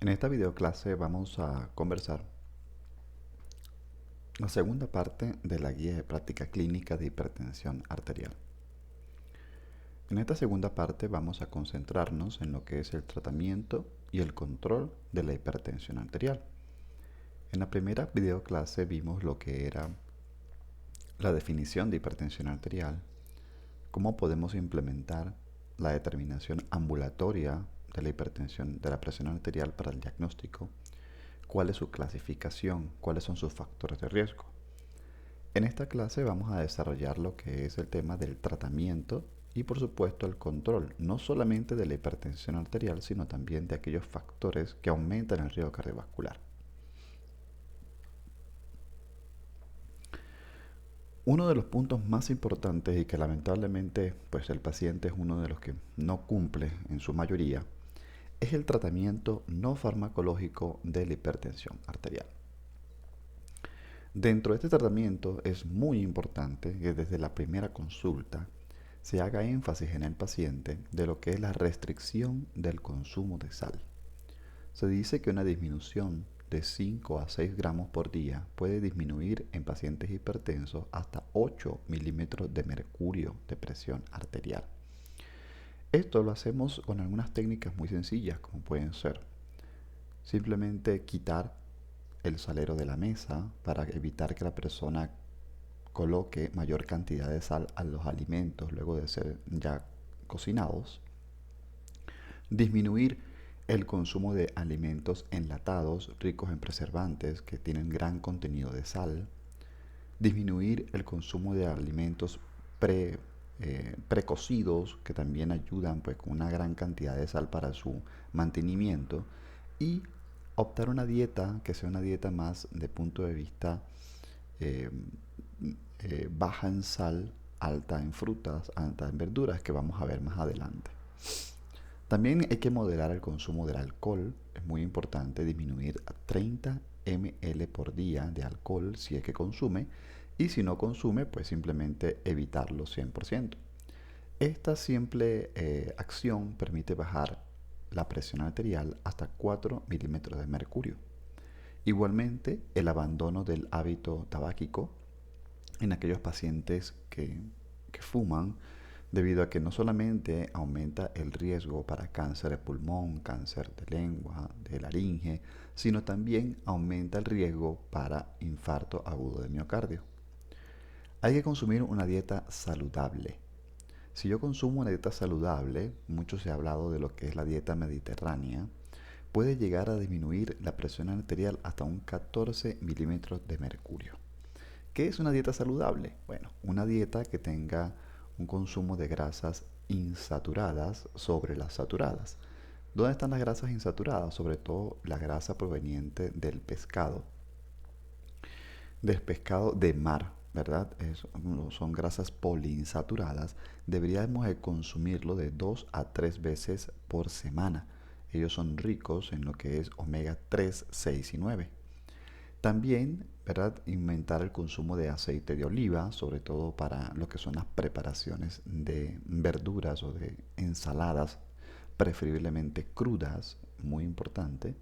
En esta videoclase vamos a conversar la segunda parte de la guía de práctica clínica de hipertensión arterial. En esta segunda parte vamos a concentrarnos en lo que es el tratamiento y el control de la hipertensión arterial. En la primera videoclase vimos lo que era la definición de hipertensión arterial, cómo podemos implementar la determinación ambulatoria de la hipertensión de la presión arterial para el diagnóstico, cuál es su clasificación, cuáles son sus factores de riesgo. En esta clase vamos a desarrollar lo que es el tema del tratamiento y por supuesto el control, no solamente de la hipertensión arterial, sino también de aquellos factores que aumentan el riesgo cardiovascular. Uno de los puntos más importantes y que lamentablemente pues el paciente es uno de los que no cumple en su mayoría es el tratamiento no farmacológico de la hipertensión arterial. Dentro de este tratamiento es muy importante que desde la primera consulta se haga énfasis en el paciente de lo que es la restricción del consumo de sal. Se dice que una disminución de 5 a 6 gramos por día puede disminuir en pacientes hipertensos hasta 8 milímetros de mercurio de presión arterial. Esto lo hacemos con algunas técnicas muy sencillas, como pueden ser simplemente quitar el salero de la mesa para evitar que la persona coloque mayor cantidad de sal a los alimentos luego de ser ya cocinados, disminuir el consumo de alimentos enlatados ricos en preservantes que tienen gran contenido de sal, disminuir el consumo de alimentos precocidos que también ayudan pues con una gran cantidad de sal para su mantenimiento y optar una dieta que sea una dieta más de punto de vista eh, baja en sal, alta en frutas, alta en verduras, que vamos a ver más adelante. También hay que moderar el consumo del alcohol. Es muy importante disminuir a 30 ml por día de alcohol si es que consume, y si no consume, pues simplemente evitarlo 100%. Esta simple acción permite bajar la presión arterial hasta 4 milímetros de mercurio. Igualmente, el abandono del hábito tabáquico en aquellos pacientes que fuman, debido a que no solamente aumenta el riesgo para cáncer de pulmón, cáncer de lengua, de laringe, sino también aumenta el riesgo para infarto agudo de miocardio. Hay que consumir una dieta saludable. Si yo consumo una dieta saludable, mucho se ha hablado de lo que es la dieta mediterránea, puede llegar a disminuir la presión arterial hasta un 14 milímetros de mercurio. ¿Qué es una dieta saludable? Bueno, una dieta que tenga un consumo de grasas insaturadas sobre las saturadas. ¿Dónde están las grasas insaturadas? Sobre todo la grasa proveniente del pescado de mar, ¿verdad? Son grasas poliinsaturadas. Deberíamos de consumirlo de 2 a 3 veces por semana. Ellos son ricos en lo que es omega 3, 6 y 9. También, ¿verdad? Aumentar el consumo de aceite de oliva, sobre todo para lo que son las preparaciones de verduras o de ensaladas, preferiblemente crudas, muy importante,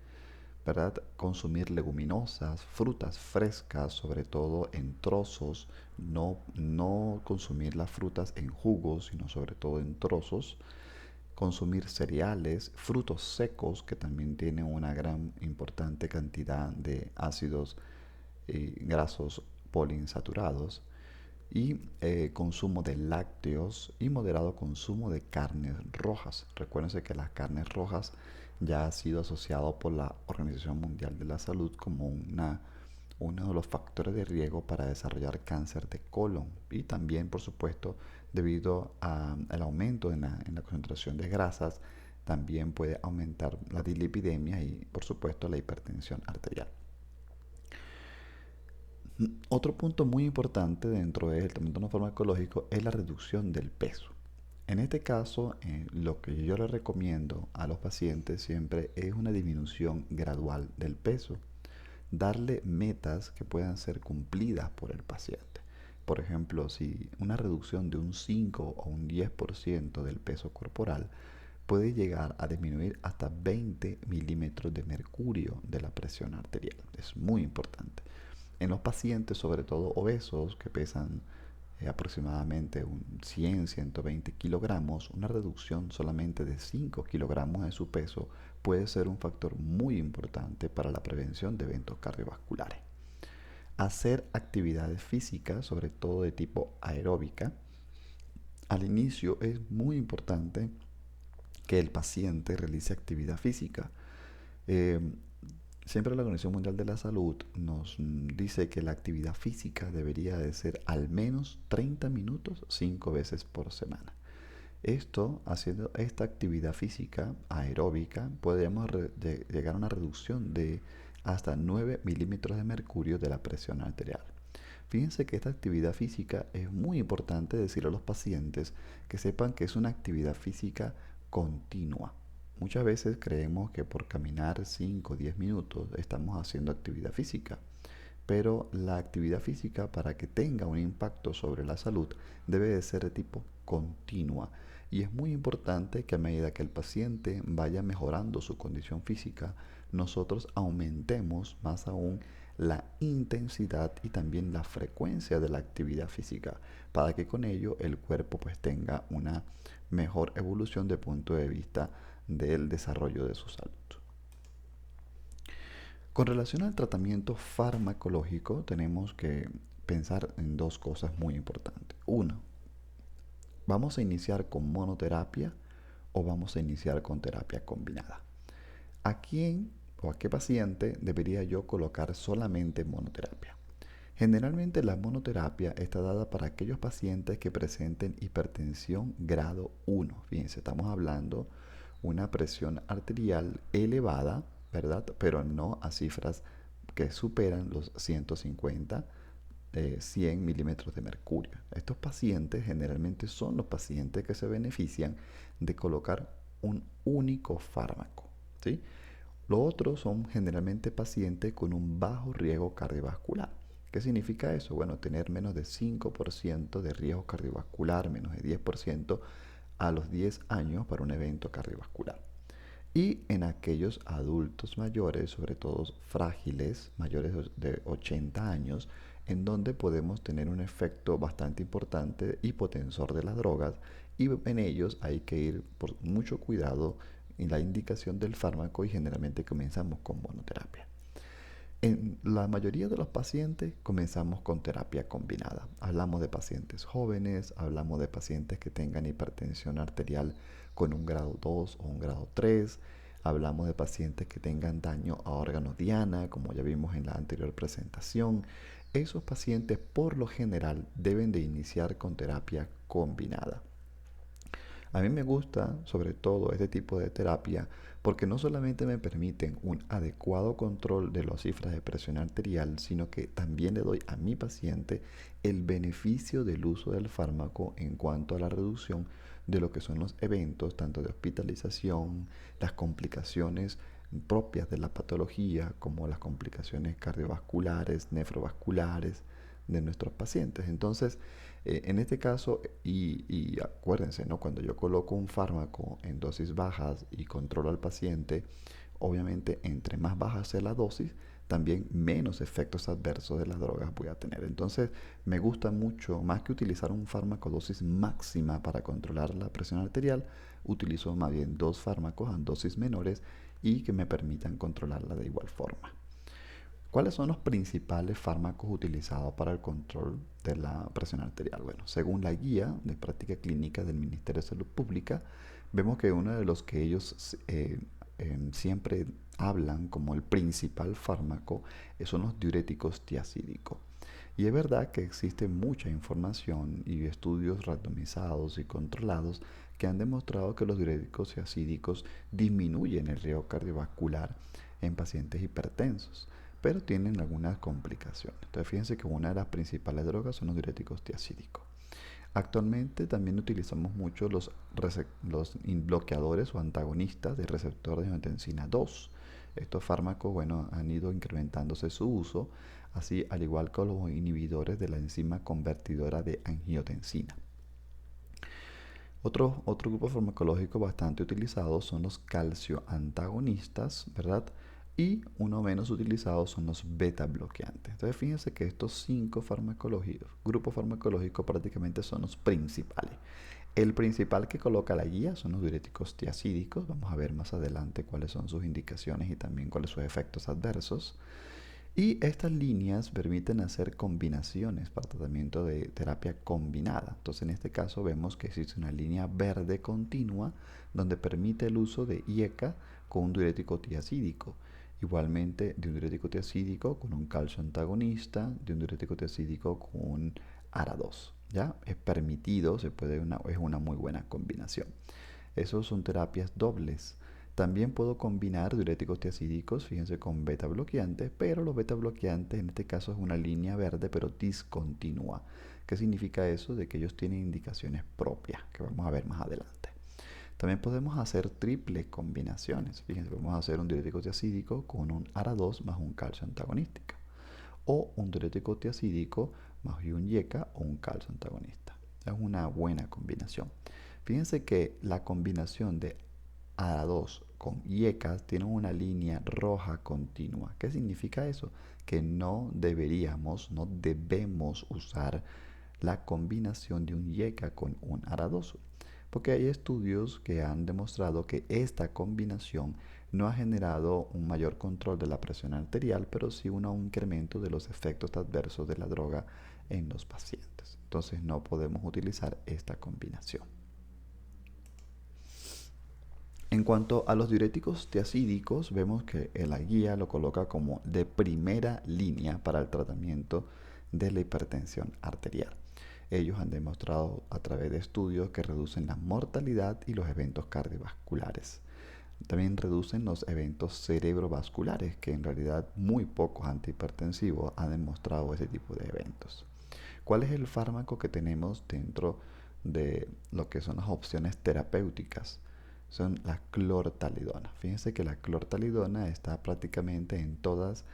¿verdad? Consumir leguminosas, frutas frescas, sobre todo en trozos, no consumir las frutas en jugos, sino sobre todo en trozos. Consumir cereales, frutos secos, que también tienen una gran importante cantidad de ácidos grasos poliinsaturados, y consumo de lácteos y moderado consumo de carnes rojas. Recuérdense que las carnes rojas ya ha sido asociado por la Organización Mundial de la Salud como uno de los factores de riesgo para desarrollar cáncer de colon, y también por supuesto debido al aumento en la concentración de grasas también puede aumentar la dislipidemia y por supuesto la hipertensión arterial. Otro punto muy importante dentro del tratamiento no farmacológico es la reducción del peso. En este caso, lo que yo le recomiendo a los pacientes siempre es una disminución gradual del peso. Darle metas que puedan ser cumplidas por el paciente. Por ejemplo, si una reducción de un 5 o un 10% del peso corporal puede llegar a disminuir hasta 20 milímetros de mercurio de la presión arterial. Es muy importante. En los pacientes, sobre todo obesos, que pesan aproximadamente 100-120 kilogramos, una reducción solamente de 5 kilogramos de su peso puede ser un factor muy importante para la prevención de eventos cardiovasculares. Hacer actividades físicas, sobre todo de tipo aeróbica, al inicio es muy importante que el paciente realice actividad física. Eh, Siempre la Organización Mundial de la Salud nos dice que la actividad física debería de ser al menos 30 minutos 5 veces por semana. Esto, haciendo esta actividad física aeróbica, podemos llegar a una reducción de hasta 9 milímetros de mercurio de la presión arterial. Fíjense que esta actividad física es muy importante decir a los pacientes que sepan que es una actividad física continua. Muchas veces creemos que por caminar 5 o 10 minutos estamos haciendo actividad física, pero la actividad física, para que tenga un impacto sobre la salud, debe de ser de tipo continua. Y es muy importante que a medida que el paciente vaya mejorando su condición física, nosotros aumentemos más aún la intensidad y también la frecuencia de la actividad física, para que con ello el cuerpo pues tenga una mejor evolución de punto de vista del desarrollo de su salud. Con relación al tratamiento farmacológico, tenemos que pensar en dos cosas muy importantes. Uno, ¿vamos a iniciar con monoterapia o vamos a iniciar con terapia combinada? ¿A quién o a qué paciente debería yo colocar solamente monoterapia? Generalmente la monoterapia está dada para aquellos pacientes que presenten hipertensión grado 1. Fíjense, estamos hablando una presión arterial elevada, ¿verdad? Pero no a cifras que superan los 150, 100 milímetros de mercurio. Estos pacientes generalmente son los pacientes que se benefician de colocar un único fármaco, ¿sí? Los otros son generalmente pacientes con un bajo riesgo cardiovascular. ¿Qué significa eso? Bueno, tener menos de 5% de riesgo cardiovascular, menos de 10% a los 10 años para un evento cardiovascular. Y en aquellos adultos mayores, sobre todo frágiles, mayores de 80 años, en donde podemos tener un efecto bastante importante hipotensor de las drogas, y en ellos hay que ir por mucho cuidado en la indicación del fármaco y generalmente comenzamos con monoterapia. En la mayoría de los pacientes comenzamos con terapia combinada. Hablamos de pacientes jóvenes, hablamos de pacientes que tengan hipertensión arterial con un grado 2 o un grado 3, hablamos de pacientes que tengan daño a órganos diana, como ya vimos en la anterior presentación. Esos pacientes por lo general deben de iniciar con terapia combinada. A mí me gusta sobre todo este tipo de terapia porque no solamente me permiten un adecuado control de las cifras de presión arterial, sino que también le doy a mi paciente el beneficio del uso del fármaco en cuanto a la reducción de lo que son los eventos, tanto de hospitalización, las complicaciones propias de la patología, como las complicaciones cardiovasculares, nefrovasculares de nuestros pacientes. Entonces, en este caso, y acuérdense, ¿no? Cuando yo coloco un fármaco en dosis bajas y controlo al paciente, obviamente entre más baja sea la dosis, también menos efectos adversos de las drogas voy a tener. Entonces, me gusta mucho, más que utilizar un fármaco dosis máxima para controlar la presión arterial, utilizo más bien dos fármacos a dosis menores y que me permitan controlarla de igual forma. ¿Cuáles son los principales fármacos utilizados para el control de la presión arterial? Bueno, según la guía de práctica clínica del Ministerio de Salud Pública, vemos que uno de los que ellos siempre hablan como el principal fármaco son los diuréticos tiacídicos. Y es verdad que existe mucha información y estudios randomizados y controlados que han demostrado que los diuréticos tiacídicos disminuyen el riesgo cardiovascular en pacientes hipertensos, pero tienen algunas complicaciones. Entonces fíjense que una de las principales drogas son los diuréticos tiacídicos. Actualmente también utilizamos mucho los bloqueadores o antagonistas del receptor de angiotensina 2. Estos fármacos, bueno, han ido incrementándose su uso, así al igual que los inhibidores de la enzima convertidora de angiotensina. Otro grupo farmacológico bastante utilizado son los calcioantagonistas, ¿verdad? Y uno menos utilizado son los beta bloqueantes. Entonces fíjense que estos cinco grupos farmacológicos prácticamente son los principales. El principal que coloca la guía son los diuréticos tiacídicos. Vamos a ver más adelante cuáles son sus indicaciones y también cuáles son sus efectos adversos. Y estas líneas permiten hacer combinaciones para tratamiento de terapia combinada. Entonces en este caso vemos que existe una línea verde continua donde permite el uso de IECA con un diurético tiacídico. Igualmente de un diurético tiacídico con un calcio antagonista, de un diurético tiacídico con un ARA2. ¿Ya? Es permitido, es una muy buena combinación. Esos son terapias dobles. También puedo combinar diuréticos tiacídicos, fíjense, con beta bloqueantes, pero los beta bloqueantes en este caso es una línea verde pero discontinua. ¿Qué significa eso? De que ellos tienen indicaciones propias, que vamos a ver más adelante. También podemos hacer triple combinaciones. Fíjense, podemos hacer un diurético tiacídico con un ARA2 más un calcio antagonista. O un diurético tiacídico más un IECA o un calcio antagonista. Es una buena combinación. Fíjense que la combinación de ARA2 con IECA tiene una línea roja continua. ¿Qué significa eso? Que no debemos usar la combinación de un IECA con un ARA2. Porque hay estudios que han demostrado que esta combinación no ha generado un mayor control de la presión arterial, pero sí un incremento de los efectos adversos de la droga en los pacientes. Entonces no podemos utilizar esta combinación. En cuanto a los diuréticos tiacídicos, vemos que la guía lo coloca como de primera línea para el tratamiento de la hipertensión arterial. Ellos han demostrado a través de estudios que reducen la mortalidad y los eventos cardiovasculares. También reducen los eventos cerebrovasculares, que en realidad muy pocos antihipertensivos han demostrado ese tipo de eventos. ¿Cuál es el fármaco que tenemos dentro de lo que son las opciones terapéuticas? Son la clortalidona. Fíjense que la clortalidona está prácticamente en todas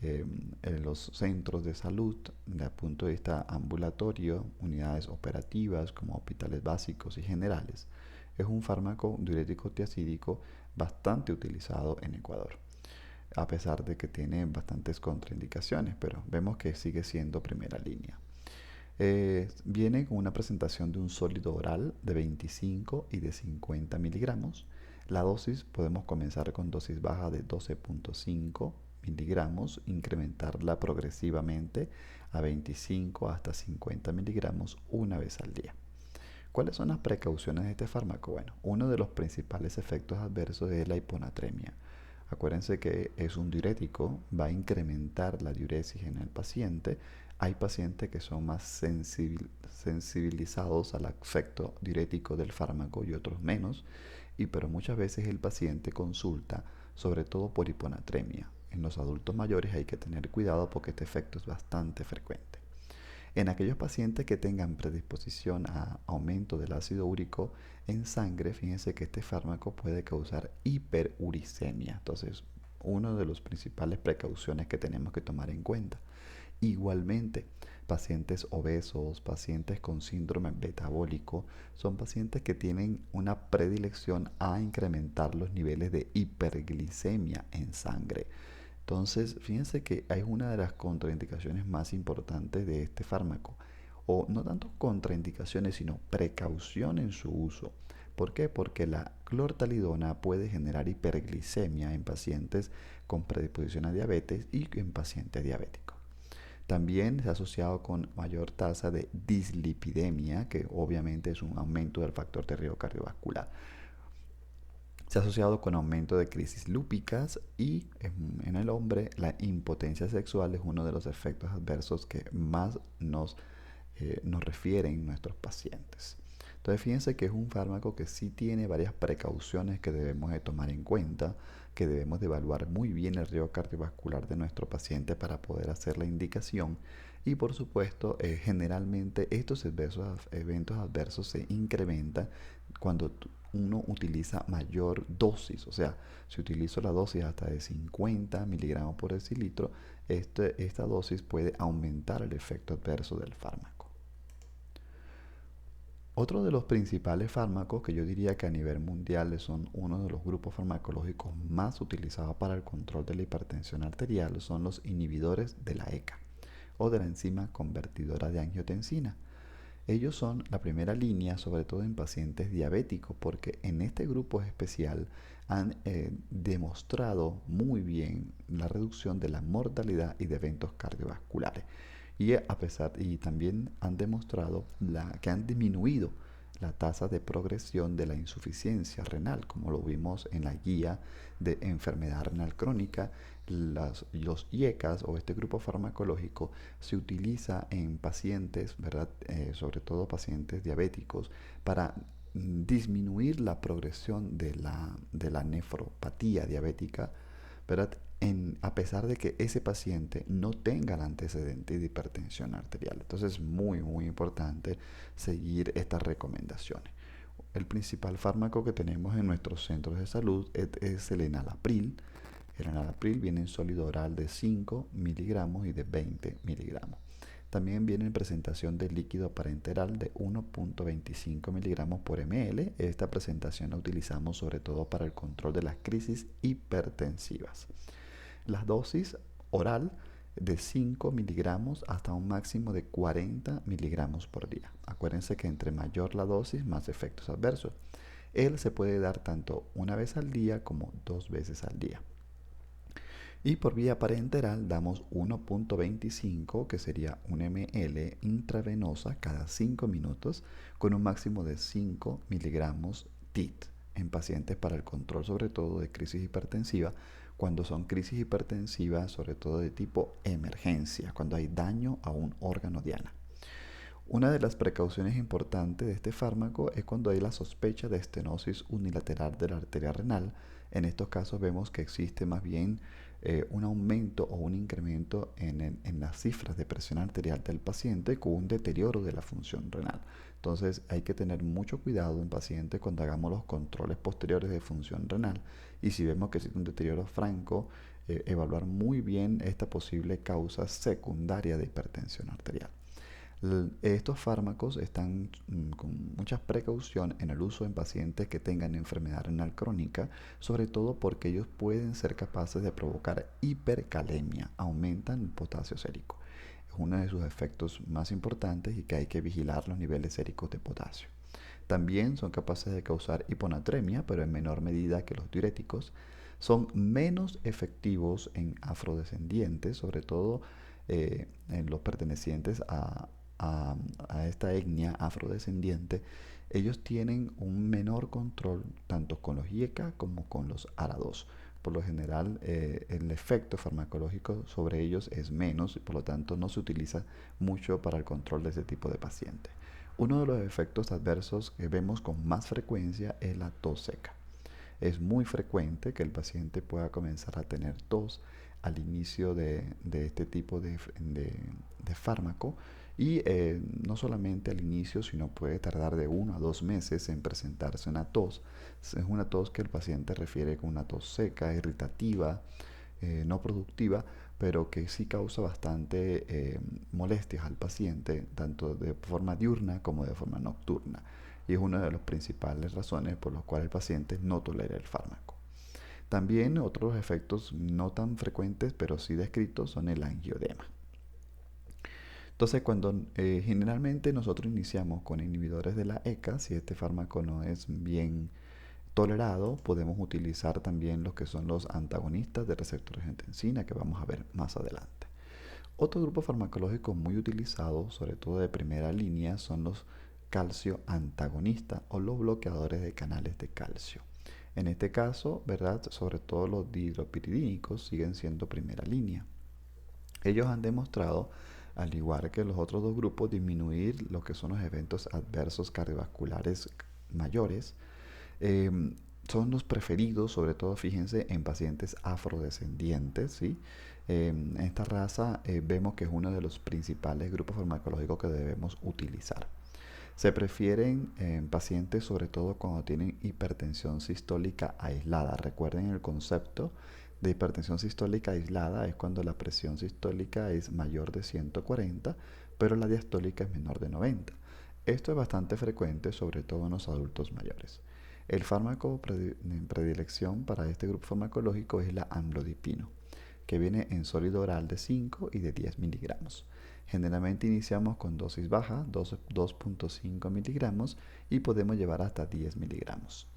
en los centros de salud, desde el punto de vista ambulatorio, unidades operativas como hospitales básicos y generales. Es un fármaco diurético tiacídico bastante utilizado en Ecuador, a pesar de que tiene bastantes contraindicaciones, pero vemos que sigue siendo primera línea. Viene con una presentación de un sólido oral de 25 y de 50 miligramos. La dosis podemos comenzar con dosis baja de 12.5 miligramos, incrementarla progresivamente a 25 hasta 50 miligramos una vez al día. ¿Cuáles son las precauciones de este fármaco? Bueno, uno de los principales efectos adversos es la hiponatremia. Acuérdense que es un diurético, va a incrementar la diuresis en el paciente. Hay pacientes que son más sensibilizados al efecto diurético del fármaco y otros menos, pero muchas veces el paciente consulta sobre todo por hiponatremia. En los adultos mayores hay que tener cuidado porque este efecto es bastante frecuente. En aquellos pacientes que tengan predisposición a aumento del ácido úrico en sangre, fíjense que este fármaco puede causar hiperuricemia. Entonces, una de las principales precauciones que tenemos que tomar en cuenta. Igualmente, pacientes obesos, pacientes con síndrome metabólico, son pacientes que tienen una predilección a incrementar los niveles de hiperglicemia en sangre. Entonces, fíjense que hay una de las contraindicaciones más importantes de este fármaco, o no tanto contraindicaciones, sino precaución en su uso. ¿Por qué? Porque la clortalidona puede generar hiperglicemia en pacientes con predisposición a diabetes y en pacientes diabéticos. También se ha asociado con mayor tasa de dislipidemia, que obviamente es un aumento del factor de riesgo cardiovascular. Se ha asociado con aumento de crisis lúpicas y en el hombre la impotencia sexual es uno de los efectos adversos que más nos refieren nuestros pacientes. Entonces fíjense que es un fármaco que sí tiene varias precauciones que debemos de tomar en cuenta, que debemos de evaluar muy bien el riesgo cardiovascular de nuestro paciente para poder hacer la indicación y por supuesto generalmente estos eventos adversos se incrementan cuando uno utiliza mayor dosis, o sea, si utilizo la dosis hasta de 50 miligramos por decilitro, esta dosis puede aumentar el efecto adverso del fármaco. Otro de los principales fármacos que yo diría que a nivel mundial son uno de los grupos farmacológicos más utilizados para el control de la hipertensión arterial son los inhibidores de la ECA o de la enzima convertidora de angiotensina. Ellos son la primera línea, sobre todo en pacientes diabéticos, porque en este grupo especial han demostrado muy bien la reducción de la mortalidad y de eventos cardiovasculares. Y también han demostrado que han disminuido la tasa de progresión de la insuficiencia renal, como lo vimos en la guía de enfermedad renal crónica. Los IECAS o este grupo farmacológico se utiliza en pacientes, ¿verdad? Sobre todo pacientes diabéticos, para disminuir la progresión de la nefropatía diabética, ¿verdad? A pesar de que ese paciente no tenga el antecedente de hipertensión arterial. Entonces es muy, muy importante seguir estas recomendaciones. El principal fármaco que tenemos en nuestros centros de salud es el enalapril. El enalapril viene en sólido oral de 5 miligramos y de 20 miligramos. También viene en presentación de líquido parenteral de 1.25 miligramos por ml. Esta presentación la utilizamos sobre todo para el control de las crisis hipertensivas. Las dosis oral de 5 miligramos hasta un máximo de 40 miligramos por día. Acuérdense que entre mayor la dosis, más efectos adversos. Él se puede dar tanto una vez al día como 2 veces al día. Y por vía parenteral damos 1.25, que sería un ml intravenosa cada 5 minutos, con un máximo de 5 miligramos TIT en pacientes para el control sobre todo de crisis hipertensiva, cuando son crisis hipertensivas sobre todo de tipo emergencia, cuando hay daño a un órgano diana. Una de las precauciones importantes de este fármaco es cuando hay la sospecha de estenosis unilateral de la arteria renal. En estos casos vemos que existe más bien un aumento o un incremento en las cifras de presión arterial del paciente con un deterioro de la función renal. Entonces hay que tener mucho cuidado en pacientes cuando hagamos los controles posteriores de función renal y si vemos que existe un deterioro franco, evaluar muy bien esta posible causa secundaria de hipertensión arterial. Estos fármacos están con mucha precaución en el uso en pacientes que tengan enfermedad renal crónica, sobre todo porque ellos pueden ser capaces de provocar hipercalemia, aumentan el potasio sérico. Es uno de sus efectos más importantes y que hay que vigilar los niveles séricos de potasio. También son capaces de causar hiponatremia, pero en menor medida que los diuréticos. Son menos efectivos en afrodescendientes, sobre todo en los pertenecientes a esta etnia afrodescendiente. Ellos tienen un menor control tanto con los IECA como con los ARA2. Por lo general, el efecto farmacológico sobre ellos es menos y por lo tanto no se utiliza mucho para el control de ese tipo de pacientes. Uno de los efectos adversos que vemos con más frecuencia es la tos seca. Es muy frecuente que el paciente pueda comenzar a tener tos al inicio de este tipo de fármaco y no solamente al inicio, sino puede tardar de 1 a 2 meses en presentarse una tos. Es una tos que el paciente refiere como una tos seca, irritativa, no productiva, pero que sí causa bastante molestias al paciente, tanto de forma diurna como de forma nocturna. Y es una de las principales razones por las cuales el paciente no tolera el fármaco. También otros efectos no tan frecuentes, pero sí descritos, son el angioedema. Entonces, cuando generalmente nosotros iniciamos con inhibidores de la ECA, si este fármaco no es bien tolerado, podemos utilizar también los que son los antagonistas de receptores de angiotensina, que vamos a ver más adelante. Otro grupo farmacológico muy utilizado, sobre todo de primera línea, son los calcio antagonistas o los bloqueadores de canales de calcio. En este caso, ¿verdad? Sobre todo los dihidropiridínicos siguen siendo primera línea. Ellos han demostrado, al igual que los otros dos grupos, disminuir lo que son los eventos adversos cardiovasculares mayores. Eh, Son los preferidos, sobre todo, fíjense, en pacientes afrodescendientes, ¿sí? En esta raza vemos que es uno de los principales grupos farmacológicos que debemos utilizar. Se prefieren en pacientes sobre todo cuando tienen hipertensión sistólica aislada. Recuerden el concepto de hipertensión sistólica aislada es cuando la presión sistólica es mayor de 140, pero la diastólica es menor de 90. Esto es bastante frecuente, sobre todo en los adultos mayores. El fármaco en predilección para este grupo farmacológico es la amlodipino, que viene en sólido oral de 5 y de 10 miligramos. Generalmente iniciamos con dosis baja, 2.5 miligramos, y podemos llevar hasta 10 miligramos.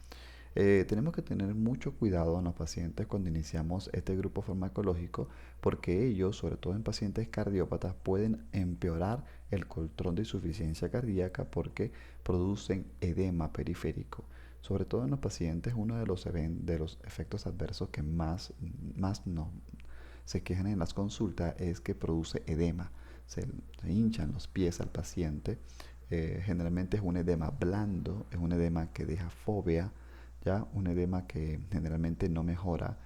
Tenemos que tener mucho cuidado en los pacientes cuando iniciamos este grupo farmacológico porque ellos, sobre todo en pacientes cardiópatas, pueden empeorar el control de insuficiencia cardíaca porque producen edema periférico. Sobre todo en los pacientes, uno de los efectos adversos que más no, se quejan en las consultas es que produce edema. Se hinchan los pies al paciente. Generalmente es un edema blando, es un edema que deja fobia, ¿ya? Un edema que generalmente no mejora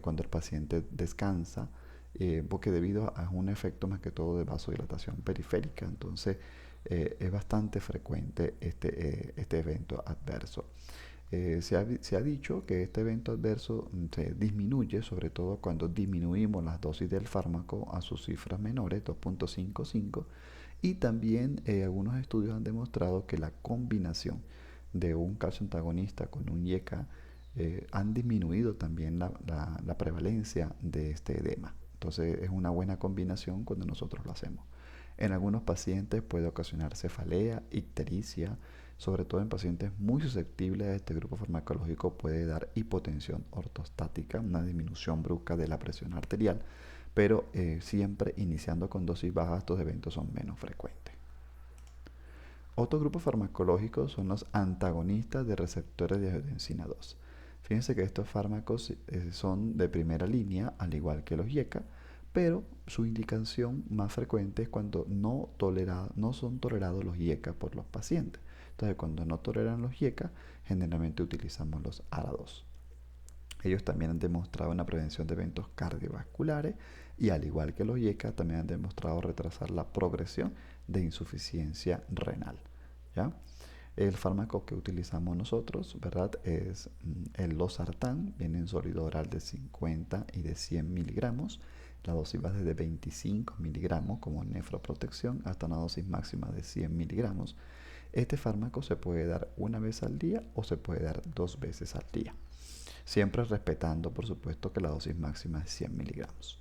cuando el paciente descansa, porque debido a un efecto más que todo de vasodilatación periférica, entonces es bastante frecuente este evento adverso. Se ha dicho que este evento adverso se disminuye, sobre todo cuando disminuimos las dosis del fármaco a sus cifras menores, 2.55, y también algunos estudios han demostrado que la combinación de un calcio antagonista con un IECA han disminuido también la prevalencia de este edema. Entonces es una buena combinación cuando nosotros lo hacemos. En algunos pacientes puede ocasionar cefalea, ictericia, sobre todo en pacientes muy susceptibles a este grupo farmacológico puede dar hipotensión ortostática, una disminución brusca de la presión arterial, pero siempre iniciando con dosis bajas estos eventos son menos frecuentes. Otro grupo farmacológico son los antagonistas de receptores de angiotensina 2. Fíjense que estos fármacos son de primera línea, al igual que los IECA, pero su indicación más frecuente es cuando no son tolerados los IECA por los pacientes. Entonces, cuando no toleran los IECA, generalmente utilizamos los ARA2. Ellos también han demostrado una prevención de eventos cardiovasculares y al igual que los IECA también han demostrado retrasar la progresión de insuficiencia renal. ¿Ya? El fármaco que utilizamos nosotros, ¿verdad? Es el losartán, viene en sólido oral de 50 y de 100 miligramos. La dosis va desde 25 miligramos como nefroprotección hasta una dosis máxima de 100 miligramos. Este fármaco se puede dar una vez al día o se puede dar 2 veces al día, siempre respetando, por supuesto, que la dosis máxima es 100 miligramos.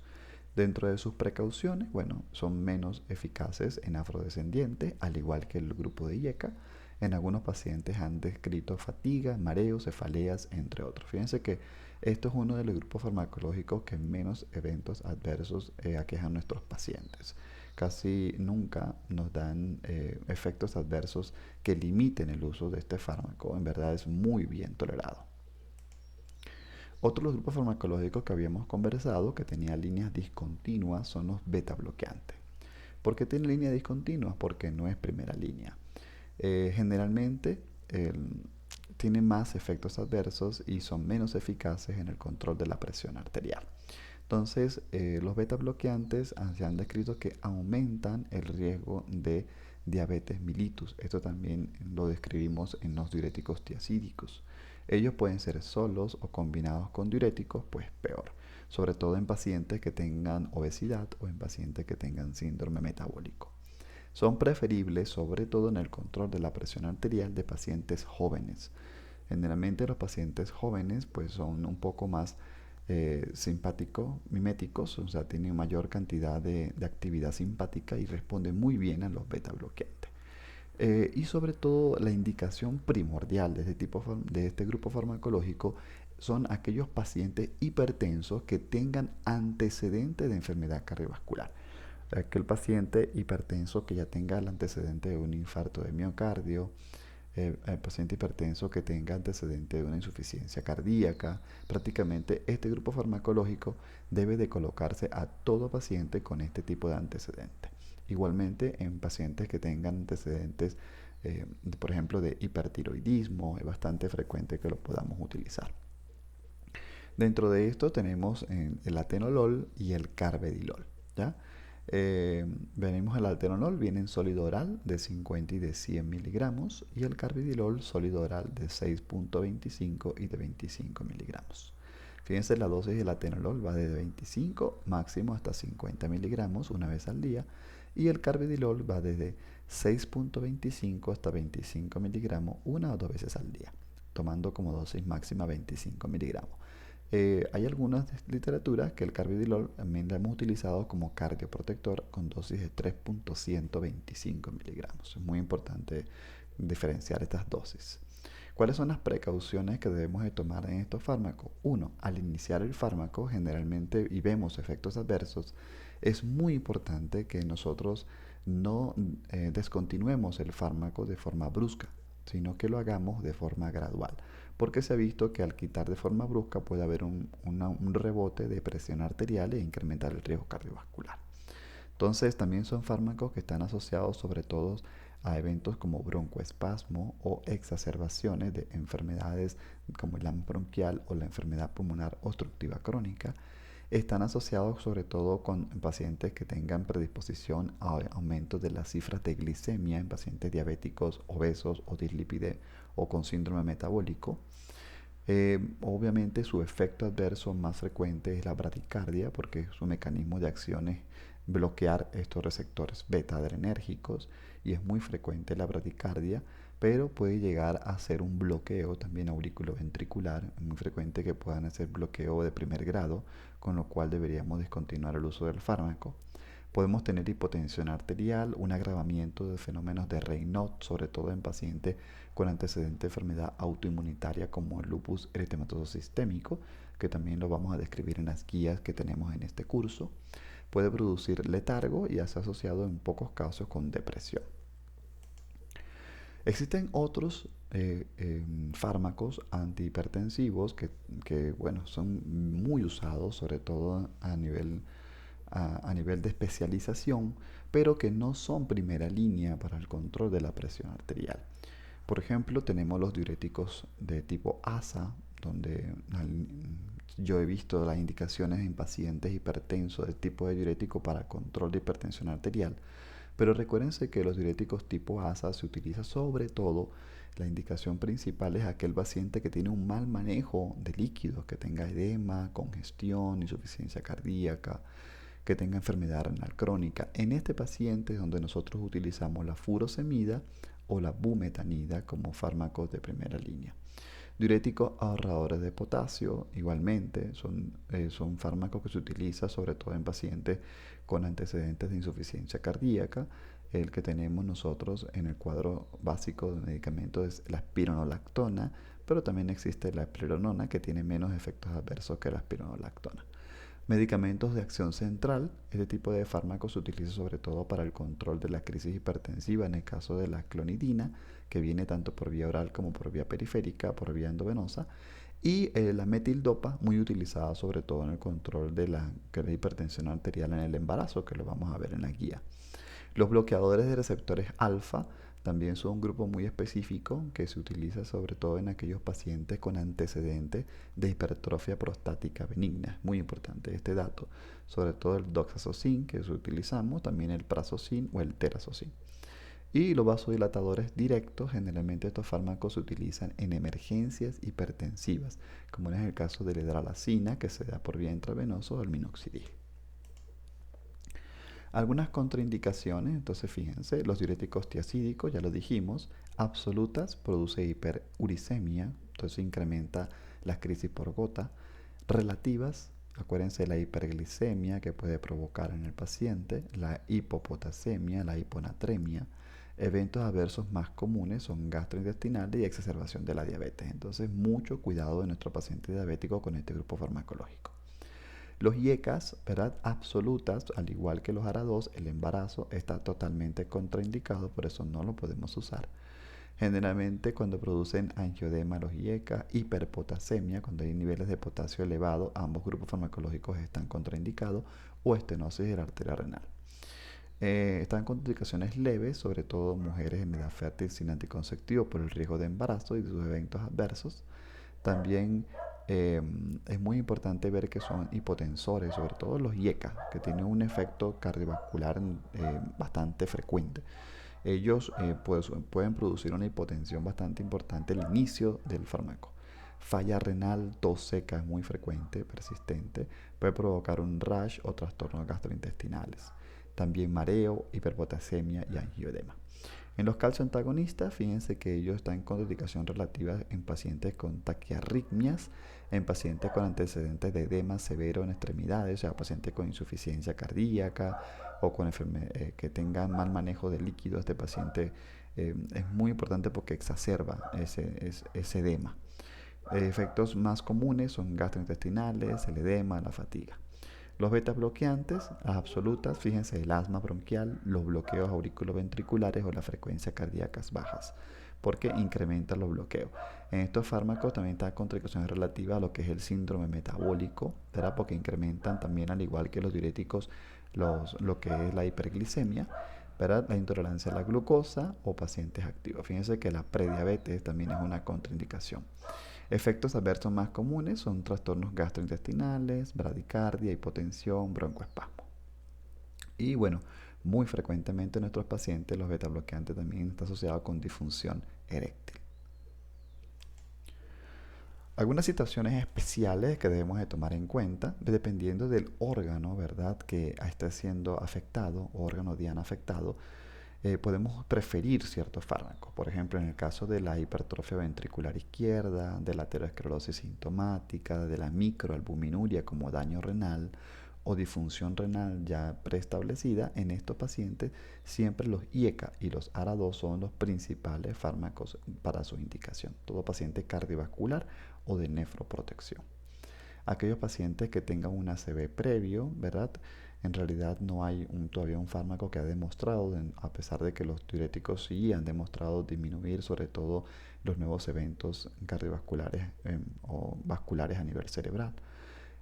Dentro de sus precauciones, bueno, son menos eficaces en afrodescendientes, al igual que el grupo de IECA. En algunos pacientes han descrito fatiga, mareos, cefaleas, entre otros. Fíjense que esto es uno de los grupos farmacológicos que menos eventos adversos aquejan a nuestros pacientes. Casi nunca nos dan efectos adversos que limiten el uso de este fármaco. En verdad es muy bien tolerado. Otro de los grupos farmacológicos que habíamos conversado que tenía líneas discontinuas son los beta bloqueantes. ¿Por qué tiene líneas discontinuas? Porque no es primera línea. Generalmente tienen más efectos adversos y son menos eficaces en el control de la presión arterial. Entonces, los beta bloqueantes se han descrito que aumentan el riesgo de diabetes mellitus. Esto también lo describimos en los diuréticos tiacídicos. Ellos pueden ser solos o combinados con diuréticos, pues peor, sobre todo en pacientes que tengan obesidad o en pacientes que tengan síndrome metabólico. Son preferibles sobre todo en el control de la presión arterial de pacientes jóvenes. Generalmente los pacientes jóvenes pues son un poco más simpáticos, miméticos, o sea, tienen mayor cantidad de actividad simpática y responden muy bien a los beta bloqueantes. Y sobre todo la indicación primordial de este grupo farmacológico son aquellos pacientes hipertensos que tengan antecedentes de enfermedad cardiovascular. Aquel paciente hipertenso que ya tenga el antecedente de un infarto de miocardio, el paciente hipertenso que tenga antecedente de una insuficiencia cardíaca. Prácticamente este grupo farmacológico debe de colocarse a todo paciente con este tipo de antecedentes. Igualmente en pacientes que tengan antecedentes, por ejemplo, de hipertiroidismo, es bastante frecuente que lo podamos utilizar. Dentro de esto tenemos el atenolol y el carvedilol, ¿ya? Venimos el atenolol, viene en sólido oral de 50 y de 100 miligramos y el carvedilol sólido oral de 6.25 y de 25 miligramos. Fíjense, la dosis del atenolol va desde 25 máximo hasta 50 miligramos una vez al día y el carvedilol va desde 6.25 hasta 25 miligramos una o dos veces al día, tomando como dosis máxima 25 miligramos. Hay algunas literaturas que el carvedilol también lo hemos utilizado como cardioprotector con dosis de 3.125 miligramos. Es muy importante diferenciar estas dosis. ¿Cuáles son las precauciones que debemos de tomar en estos fármacos? Uno, al iniciar el fármaco generalmente y vemos efectos adversos, es muy importante que nosotros no descontinuemos el fármaco de forma brusca, sino que lo hagamos de forma gradual, porque se ha visto que al quitar de forma brusca puede haber un rebote de presión arterial e incrementar el riesgo cardiovascular. Entonces también son fármacos que están asociados sobre todo a eventos como broncoespasmo o exacerbaciones de enfermedades como el asma bronquial o la enfermedad pulmonar obstructiva crónica. Están asociados sobre todo con pacientes que tengan predisposición a aumentos de las cifras de glicemia en pacientes diabéticos, obesos o dislipide o con síndrome metabólico. Obviamente su efecto adverso más frecuente es la bradicardia, porque su mecanismo de acción es bloquear estos receptores beta adrenérgicos y es muy frecuente la bradicardia, pero puede llegar a ser un bloqueo también auriculoventricular, es muy frecuente que puedan hacer bloqueo de primer grado, con lo cual deberíamos descontinuar el uso del fármaco. Podemos tener hipotensión arterial, un agravamiento de fenómenos de Raynaud, sobre todo en pacientes con antecedente de enfermedad autoinmunitaria como el lupus eritematoso sistémico, que también lo vamos a describir en las guías que tenemos en este curso. Puede producir letargo y es asociado en pocos casos con depresión. Existen otros fármacos antihipertensivos bueno, son muy usados, sobre todo a nivel de especialización, pero que no son primera línea para el control de la presión arterial. Por ejemplo, tenemos los diuréticos de tipo ASA, donde yo he visto las indicaciones en pacientes hipertensos de tipo de diurético para control de hipertensión arterial. Pero recuérdense que los diuréticos tipo ASA se utiliza sobre todo, la indicación principal es aquel paciente que tiene un mal manejo de líquidos, que tenga edema, congestión, insuficiencia cardíaca, que tenga enfermedad renal crónica. En este paciente es donde nosotros utilizamos la furosemida o la bumetanida como fármacos de primera línea. Diuréticos ahorradores de potasio, igualmente, son fármacos que se utilizan sobre todo en pacientes con antecedentes de insuficiencia cardíaca. El que tenemos nosotros en el cuadro básico de medicamentos es la espironolactona, pero también existe la eplerenona, que tiene menos efectos adversos que la espironolactona. Medicamentos de acción central. Este tipo de fármacos se utiliza sobre todo para el control de la crisis hipertensiva en el caso de la clonidina, que viene tanto por vía oral como por vía periférica, por vía endovenosa, y la metildopa, muy utilizada sobre todo en el control de la hipertensión arterial en el embarazo, que lo vamos a ver en la guía. Los bloqueadores de receptores alfa también son un grupo muy específico que se utiliza sobre todo en aquellos pacientes con antecedentes de hipertrofia prostática benigna. Muy importante este dato. Sobre todo el doxazocin que utilizamos, también el prazocin o el terazocin. Y los vasodilatadores directos, generalmente estos fármacos se utilizan en emergencias hipertensivas, como es el caso de la hidralazina, que se da por vía intravenosa, o el minoxidil. Algunas contraindicaciones, entonces fíjense, los diuréticos tiacídicos, ya lo dijimos, absolutas, produce hiperuricemia, entonces incrementa las crisis por gota. Relativas, acuérdense la hiperglicemia que puede provocar en el paciente, la hipopotasemia, la hiponatremia. Eventos adversos más comunes son gastrointestinales y exacerbación de la diabetes. Entonces, mucho cuidado de nuestro paciente diabético con este grupo farmacológico. Los IECAS, ¿verdad? Absolutas, al igual que los ARA2, el embarazo está totalmente contraindicado, por eso no lo podemos usar. Generalmente cuando producen angioedema los IECA, hiperpotasemia, cuando hay niveles de potasio elevado, ambos grupos farmacológicos están contraindicados, o estenosis de la arteria renal. Están contraindicaciones leves, sobre todo mujeres en edad fértil sin anticonceptivo por el riesgo de embarazo y de sus eventos adversos. También es muy importante ver que son hipotensores, sobre todo los IECA, que tienen un efecto cardiovascular bastante frecuente. Ellos pueden producir una hipotensión bastante importante al inicio del fármaco. Falla renal, tos seca es muy frecuente, persistente, puede provocar un rash o trastornos gastrointestinales. también mareo, hiperpotasemia y angioedema. En los calcioantagonistas, fíjense que ellos están en contraindicación relativa en pacientes con taquiarritmias, en pacientes con antecedentes de edema severo en extremidades, o sea, pacientes con insuficiencia cardíaca o con que tengan mal manejo de líquido. Este paciente es muy importante porque exacerba ese edema. Efectos más comunes son gastrointestinales, el edema, la fatiga. Los beta bloqueantes, las absolutas, fíjense, el asma bronquial, los bloqueos auriculoventriculares o las frecuencias cardíacas bajas, porque incrementan los bloqueos. En estos fármacos también está contraindicaciones relativas a lo que es el síndrome metabólico, ¿verdad? Porque incrementan también, al igual que los diuréticos, lo que es la hiperglicemia, ¿verdad? La intolerancia a la glucosa o pacientes activos. Fíjense que la prediabetes también es una contraindicación. Efectos adversos más comunes son trastornos gastrointestinales, bradicardia, hipotensión, broncoespasmo. Y bueno, muy frecuentemente en nuestros pacientes los beta bloqueantes también están asociados con disfunción eréctil. Algunas situaciones especiales que debemos de tomar en cuenta dependiendo del órgano, ¿verdad?, que esté siendo afectado, órgano diana afectado, podemos preferir ciertos fármacos. Por ejemplo, en el caso de la hipertrofia ventricular izquierda, de la aterosclerosis sintomática, de la microalbuminuria como daño renal o disfunción renal ya preestablecida, en estos pacientes siempre los IECA y los ARA2 son los principales fármacos para su indicación. Todo paciente cardiovascular o de nefroprotección. Aquellos pacientes que tengan un ACV previo, ¿verdad? En realidad no hay todavía un fármaco que ha demostrado, a pesar de que los diuréticos sí han demostrado disminuir sobre todo los nuevos eventos cardiovasculares o vasculares a nivel cerebral.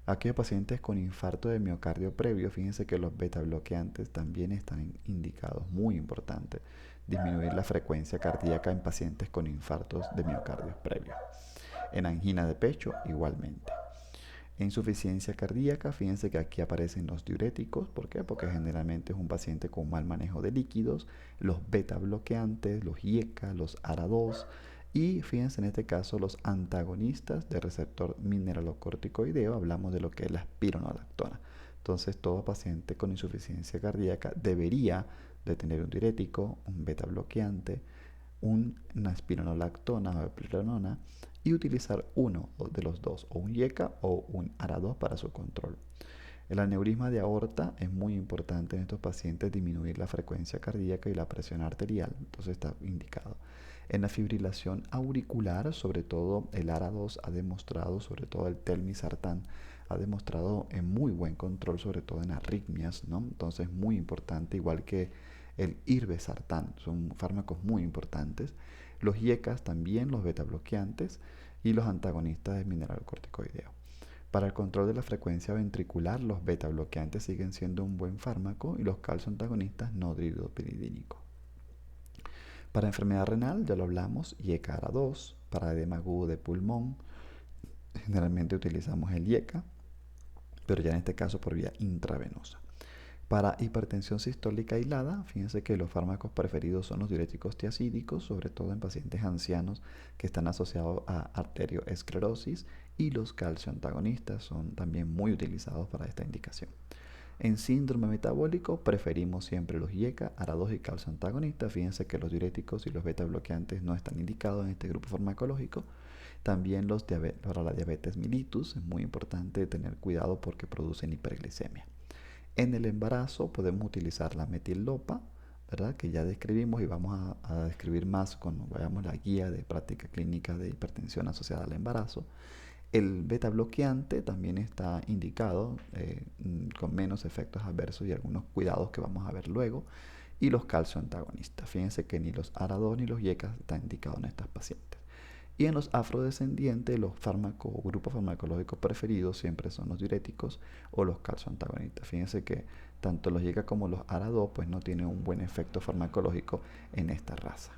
Aquellos pacientes con infarto de miocardio previo, fíjense que los beta bloqueantes también están indicados, muy importante, disminuir la frecuencia cardíaca en pacientes con infartos de miocardio previo. En angina de pecho, igualmente. Insuficiencia cardíaca, fíjense que aquí aparecen los diuréticos. ¿Por qué? Porque generalmente es un paciente con mal manejo de líquidos, los beta bloqueantes, los IECA, los ARA2 y fíjense en este caso los antagonistas de receptor mineralocorticoideo. Hablamos de lo que es la espironolactona. Entonces todo paciente con insuficiencia cardíaca debería de tener un diurético, un beta bloqueante, una espironolactona o eplerenona y utilizar uno de los dos, o un IECA o un ARA2 para su control. El aneurisma de aorta es muy importante en estos pacientes, disminuir la frecuencia cardíaca y la presión arterial, entonces está indicado. En la fibrilación auricular, sobre todo el ARA2 ha demostrado, sobre todo el telmisartán, ha demostrado en muy buen control, sobre todo en arritmias, ¿no? Entonces muy importante, igual que el irbesartán, son fármacos muy importantes. Los IECAs también, los beta bloqueantes y los antagonistas del mineralocorticoideo. Para el control de la frecuencia ventricular, los beta bloqueantes siguen siendo un buen fármaco y los calcioantagonistas no dihidropiridínicos. Para enfermedad renal, ya lo hablamos, IECA ARA2. Para edema agudo de pulmón, generalmente utilizamos el IECA, pero ya en este caso por vía intravenosa. Para hipertensión sistólica aislada, fíjense que los fármacos preferidos son los diuréticos tiacídicos, sobre todo en pacientes ancianos que están asociados a arterioesclerosis, y los calcioantagonistas son también muy utilizados para esta indicación. En síndrome metabólico preferimos siempre los IECA, ARA2 y calcioantagonistas. Fíjense que los diuréticos y los beta bloqueantes no están indicados en este grupo farmacológico. También para la diabetes mellitus es muy importante tener cuidado porque producen hiperglicemia. En el embarazo podemos utilizar la metildopa, ¿verdad?, que ya describimos y vamos a describir más cuando veamos la guía de práctica clínica de hipertensión asociada al embarazo. El beta bloqueante también está indicado con menos efectos adversos y algunos cuidados que vamos a ver luego. Y los calcioantagonistas. Fíjense que ni los ARA2 ni los IECA están indicados en estas pacientes. Y en los afrodescendientes, los grupos farmacológicos preferidos siempre son los diuréticos o los calcioantagonistas. Fíjense que tanto los IECA como los ARA2 pues no tienen un buen efecto farmacológico en esta raza.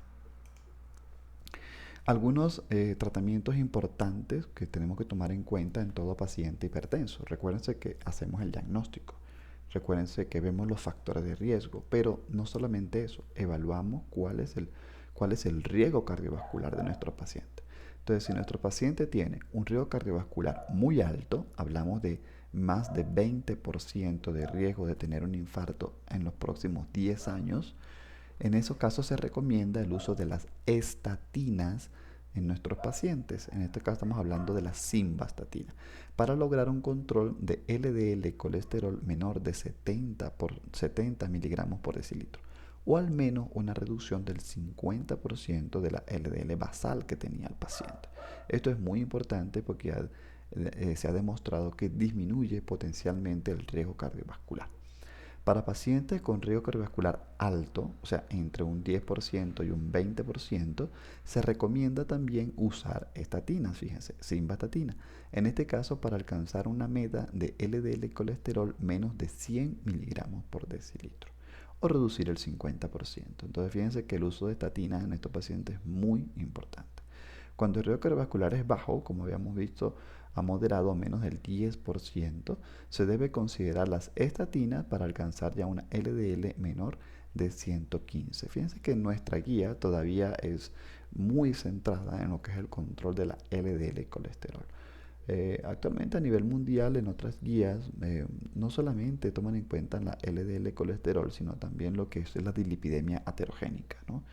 Algunos tratamientos importantes que tenemos que tomar en cuenta en todo paciente hipertenso. Recuérdense que hacemos el diagnóstico. Recuérdense que vemos los factores de riesgo, pero no solamente eso, evaluamos cuál es el riesgo cardiovascular de nuestro paciente. Entonces, si nuestro paciente tiene un riesgo cardiovascular muy alto, hablamos de más de 20% de riesgo de tener un infarto en los próximos 10 años, en esos casos se recomienda el uso de las estatinas en nuestros pacientes. En este caso estamos hablando de la simvastatina, para lograr un control de LDL colesterol menor de 70 miligramos por decilitro, o al menos una reducción del 50% de la LDL basal que tenía el paciente. Esto es muy importante porque se ha demostrado que disminuye potencialmente el riesgo cardiovascular. Para pacientes con riesgo cardiovascular alto, o sea, entre un 10% y un 20%, se recomienda también usar estatinas, fíjense, simvastatina. En este caso, para alcanzar una meta de LDL colesterol menos de 100 miligramos por decilitro, o reducir el 50%. Entonces, fíjense que el uso de estatinas en estos pacientes es muy importante. Cuando el riesgo cardiovascular es bajo, como habíamos visto, a moderado a menos del 10%, se debe considerar las estatinas para alcanzar ya una LDL menor de 115. Fíjense que nuestra guía todavía es muy centrada en lo que es el control de la LDL colesterol. Actualmente a nivel mundial en otras guías no solamente toman en cuenta la LDL colesterol, sino también lo que es la dilipidemia aterogénica, ¿no?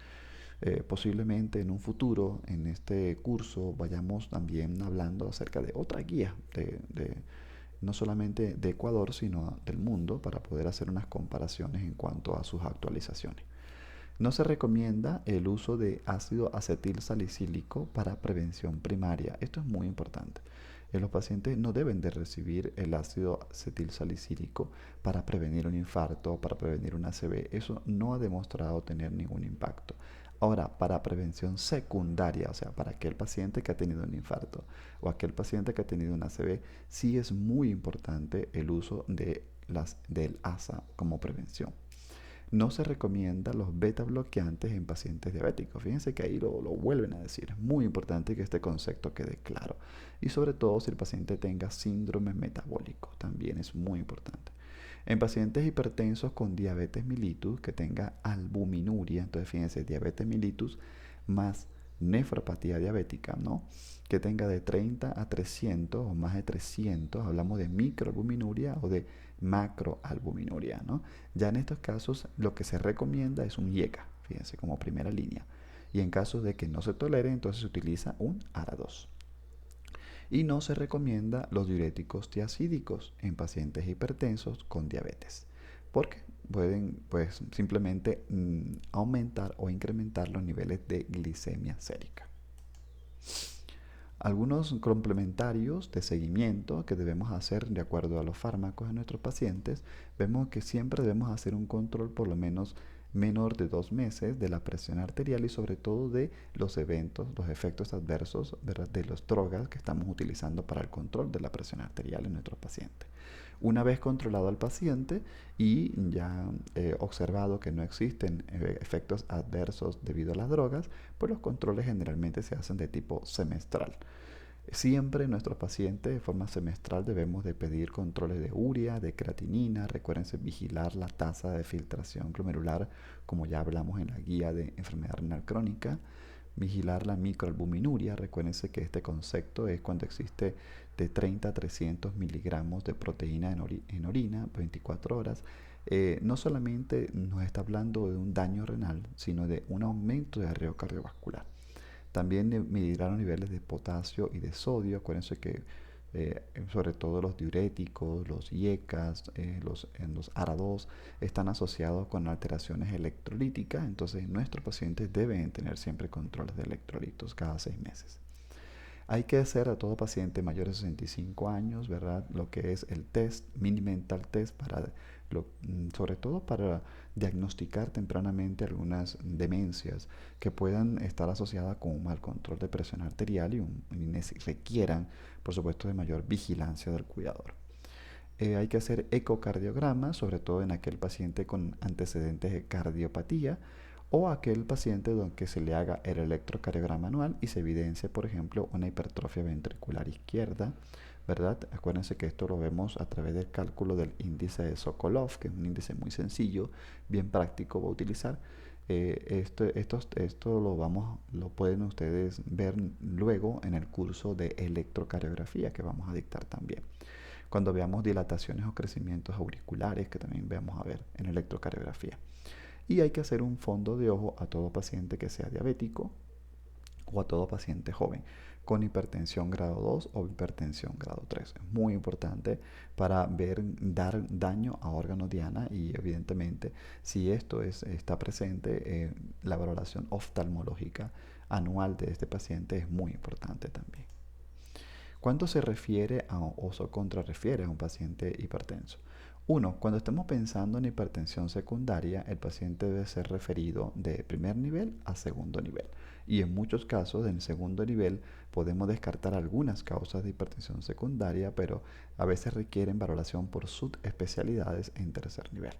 Posiblemente en un futuro, en este curso, vayamos también hablando acerca de otra guía, no solamente de Ecuador, sino del mundo, para poder hacer unas comparaciones en cuanto a sus actualizaciones. No se recomienda el uso de ácido acetil salicílico para prevención primaria. Esto es muy importante. Los pacientes no deben de recibir el ácido acetil salicílico para prevenir un infarto o para prevenir un ACV. Eso no ha demostrado tener ningún impacto. Ahora, para prevención secundaria, o sea, para aquel paciente que ha tenido un infarto o aquel paciente que ha tenido un ACV, sí es muy importante el uso del ASA como prevención. No se recomienda los beta bloqueantes en pacientes diabéticos. Fíjense que ahí lo vuelven a decir. Es muy importante que este concepto quede claro. Y sobre todo si el paciente tenga síndrome metabólico, también es muy importante. En pacientes hipertensos con diabetes mellitus que tenga albuminuria, entonces fíjense, diabetes mellitus más nefropatía diabética, ¿no? Que tenga de 30 a 300 o más de 300, hablamos de microalbuminuria o de macroalbuminuria, ¿no? Ya en estos casos lo que se recomienda es un IECA, fíjense, como primera línea. Y en caso de que no se tolere, entonces se utiliza un ARA2. Y no se recomienda los diuréticos tiacídicos en pacientes hipertensos con diabetes, porque pueden pues simplemente aumentar o incrementar los niveles de glicemia sérica. Algunos complementarios de seguimiento que debemos hacer de acuerdo a los fármacos de nuestros pacientes, vemos que siempre debemos hacer un control por lo menos menor de 2 meses de la presión arterial y sobre todo de los eventos, los efectos adversos, ¿verdad?, de las drogas que estamos utilizando para el control de la presión arterial en nuestros pacientes. Una vez controlado al paciente y ya observado que no existen efectos adversos debido a las drogas, pues los controles generalmente se hacen de tipo semestral. Siempre en nuestros pacientes de forma semestral debemos de pedir controles de urea, de creatinina. Recuérdense vigilar la tasa de filtración glomerular, como ya hablamos en la guía de enfermedad renal crónica. Vigilar la microalbuminuria. Recuérdense que este concepto es cuando existe de 30 a 300 miligramos de proteína en orina 24 horas. No solamente nos está hablando de un daño renal, sino de un aumento de riesgo cardiovascular. También medirá los niveles de potasio y de sodio. Acuérdense que sobre todo los diuréticos, los IECAS, los ARA2 están asociados con alteraciones electrolíticas. Entonces nuestros pacientes deben tener siempre controles de electrolitos cada 6 meses. Hay que hacer a todo paciente mayor de 65 años, ¿verdad?, lo que es el test, mini mental test, sobre todo para diagnosticar tempranamente algunas demencias que puedan estar asociadas con un mal control de presión arterial y requieran, por supuesto, de mayor vigilancia del cuidador. Hay que hacer ecocardiograma, sobre todo en aquel paciente con antecedentes de cardiopatía o aquel paciente donde se le haga el electrocardiograma anual y se evidencie, por ejemplo, una hipertrofia ventricular izquierda, ¿verdad? Acuérdense que esto lo vemos a través del cálculo del índice de Sokolov, que es un índice muy sencillo, bien práctico para utilizar. Esto lo pueden ustedes ver luego en el curso de electrocardiografía que vamos a dictar también. cuando veamos dilataciones o crecimientos auriculares, que también vamos a ver en electrocardiografía. Y hay que hacer un fondo de ojo a todo paciente que sea diabético o a todo paciente joven con hipertensión grado 2 o hipertensión grado 3. Es muy importante para dar daño a órganos diana y evidentemente si esto está presente, la valoración oftalmológica anual de este paciente es muy importante también. ¿Cuándo se refiere o se contrarrefiere a un paciente hipertenso? Uno, cuando estamos pensando en hipertensión secundaria, el paciente debe ser referido de primer nivel a segundo nivel. Y en muchos casos, en segundo nivel, podemos descartar algunas causas de hipertensión secundaria, pero a veces requieren valoración por subespecialidades en tercer nivel.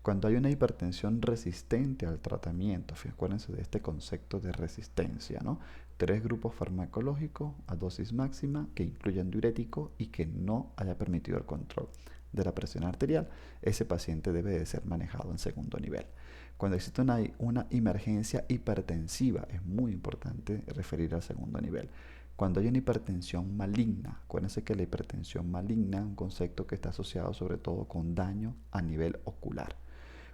Cuando hay una hipertensión resistente al tratamiento, acuérdense de este concepto de resistencia, ¿no? 3 grupos farmacológicos a dosis máxima que incluyan diurético y que no haya permitido el control de la presión arterial, ese paciente debe de ser manejado en segundo nivel. Cuando existe una emergencia hipertensiva, es muy importante referir al segundo nivel. Cuando hay una hipertensión maligna, acuérdense que la hipertensión maligna es un concepto que está asociado sobre todo con daño a nivel ocular.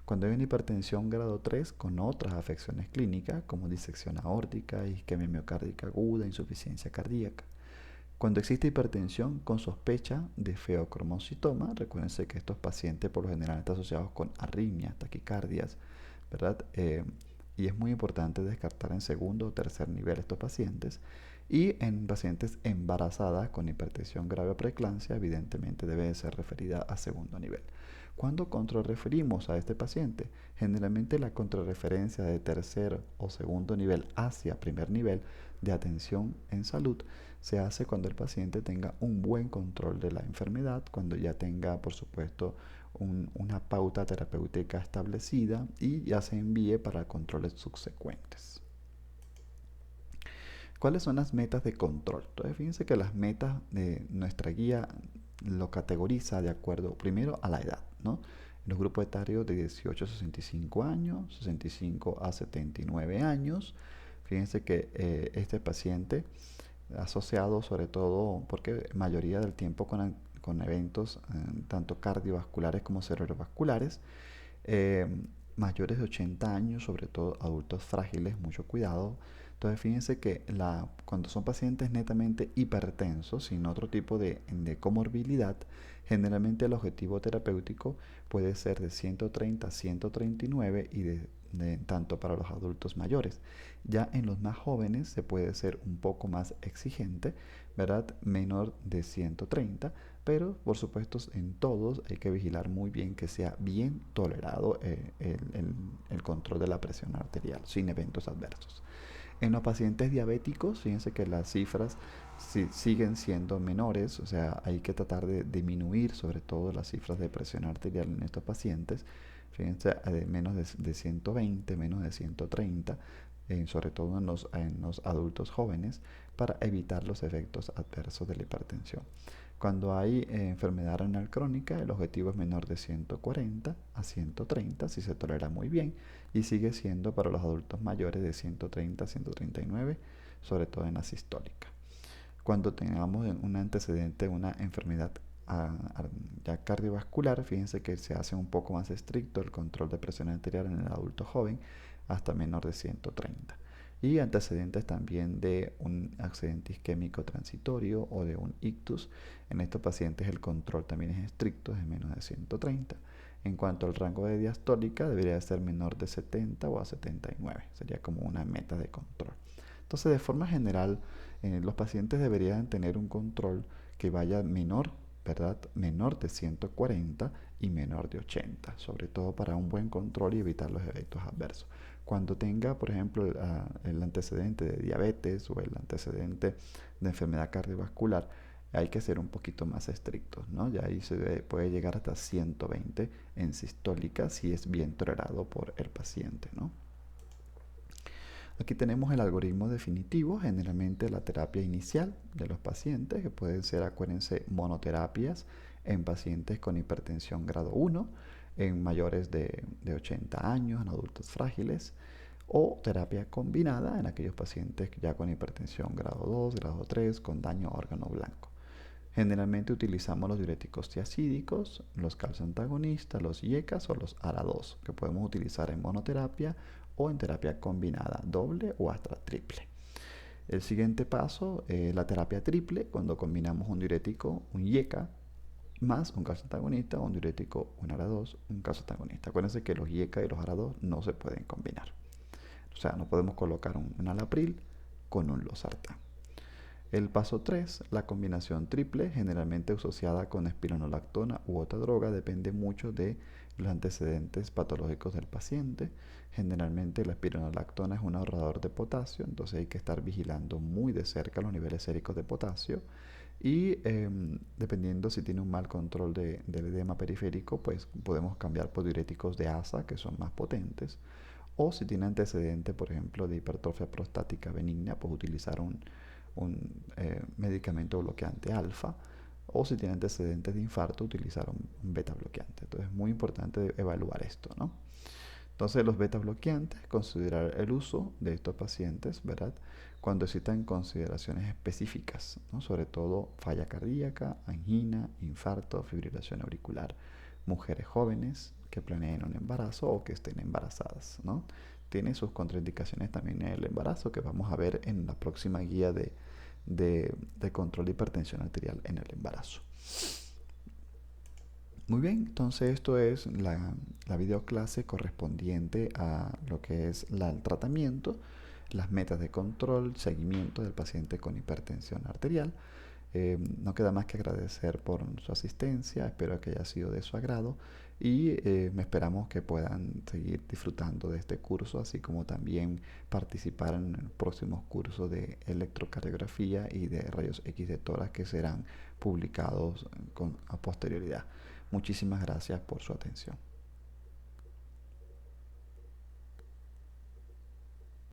Cuando hay una hipertensión grado 3 con otras afecciones clínicas como disección aórtica, isquemia miocárdica aguda, insuficiencia cardíaca. Cuando existe hipertensión con sospecha de feocromocitoma, recuérdense que estos pacientes por lo general están asociados con arritmias, taquicardias, ¿verdad? Y es muy importante descartar en segundo o tercer nivel estos pacientes. Y en pacientes embarazadas con hipertensión grave o preeclampsia, evidentemente debe ser referida a segundo nivel. ¿Cuándo contrarreferimos a este paciente? Generalmente la contrarreferencia de tercer o segundo nivel hacia primer nivel de atención en salud se hace cuando el paciente tenga un buen control de la enfermedad, cuando ya tenga, por supuesto, una pauta terapéutica establecida y ya se envíe para controles subsecuentes. ¿Cuáles son las metas de control? Entonces, fíjense que las metas de nuestra guía lo categoriza de acuerdo primero a la edad, ¿no? Los grupos etarios de 18 a 65 años, 65 a 79 años. Fíjense que este paciente asociado sobre todo porque mayoría del tiempo con eventos tanto cardiovasculares como cerebrovasculares, eh, mayores de 80 años, sobre todo adultos frágiles, mucho cuidado. Entonces fíjense que cuando son pacientes netamente hipertensos, sin otro tipo de comorbilidad, generalmente el objetivo terapéutico puede ser de 130 a 139 y tanto para los adultos mayores. Ya en los más jóvenes se puede ser un poco más exigente, ¿verdad? Menor de 130, pero por supuesto en todos hay que vigilar muy bien que sea bien tolerado el control de la presión arterial sin eventos adversos. En los pacientes diabéticos, fíjense que las cifras siguen siendo menores, o sea, hay que tratar de disminuir sobre todo las cifras de presión arterial en estos pacientes. Fíjense, de menos de 120, menos de 130, sobre todo en los adultos jóvenes, para evitar los efectos adversos de la hipertensión. Cuando hay enfermedad renal crónica, el objetivo es menor de 140 a 130, si se tolera muy bien, y sigue siendo para los adultos mayores de 130 a 139, sobre todo en la sistólica. Cuando tengamos un antecedente de una enfermedad ya cardiovascular, fíjense que se hace un poco más estricto el control de presión arterial en el adulto joven hasta menor de 130. Y antecedentes también de un accidente isquémico transitorio o de un ictus. En estos pacientes el control también es estricto, es menos de 130. En cuanto al rango de diastólica, debería ser menor de 70 o a 79. Sería como una meta de control. Entonces, de forma general, los pacientes deberían tener un control que vaya menor, ¿verdad? Menor de 140 y menor de 80, sobre todo para un buen control y evitar los efectos adversos. Cuando tenga, por ejemplo, el antecedente de diabetes o el antecedente de enfermedad cardiovascular, hay que ser un poquito más estrictos, ¿no? Ya ahí puede llegar hasta 120 en sistólica si es bien tolerado por el paciente, ¿no? Aquí tenemos el algoritmo definitivo, generalmente la terapia inicial de los pacientes, que pueden ser, acuérdense, monoterapias en pacientes con hipertensión grado 1, en mayores de 80 años, en adultos frágiles, o terapia combinada en aquellos pacientes ya con hipertensión grado 2, grado 3, con daño a órgano blanco. Generalmente utilizamos los diuréticos tiacídicos, los calcioantagonistas, los IECAs o los ARA2, que podemos utilizar en monoterapia o en terapia combinada, doble o hasta triple. El siguiente paso es la terapia triple, cuando combinamos un diurético, un IECA, más un calcioantagonista, un diurético, un ARA2, un calcioantagonista. Acuérdense que los IECA y los ARA2 no se pueden combinar. O sea, no podemos colocar un alapril con un losartán. El paso 3, la combinación triple, generalmente asociada con espironolactona u otra droga, depende mucho de los antecedentes patológicos del paciente. Generalmente la espironolactona es un ahorrador de potasio, entonces hay que estar vigilando muy de cerca los niveles séricos de potasio. Y dependiendo si tiene un mal control del edema periférico, pues podemos cambiar por diuréticos de asa, que son más potentes. O si tiene antecedente, por ejemplo, de hipertrofia prostática benigna, pues utilizar un medicamento bloqueante alfa. O si tiene antecedentes de infarto, utilizar un beta bloqueante. Entonces es muy importante evaluar esto, ¿no? Entonces los beta bloqueantes, considerar el uso de estos pacientes, ¿verdad? Cuando existan consideraciones específicas, ¿no? Sobre todo falla cardíaca, angina, infarto, fibrilación auricular, mujeres jóvenes que planeen un embarazo o que estén embarazadas, ¿no? Tiene sus contraindicaciones también en el embarazo que vamos a ver en la próxima guía de control de hipertensión arterial en el embarazo. Muy bien, entonces esto es la videoclase correspondiente a lo que es el tratamiento, las metas de control, seguimiento del paciente con hipertensión arterial. No queda más que agradecer por su asistencia, espero que haya sido de su agrado y esperamos que puedan seguir disfrutando de este curso, así como también participar en el próximo curso de electrocardiografía y de rayos X de tórax que serán publicados a posterioridad. Muchísimas gracias por su atención.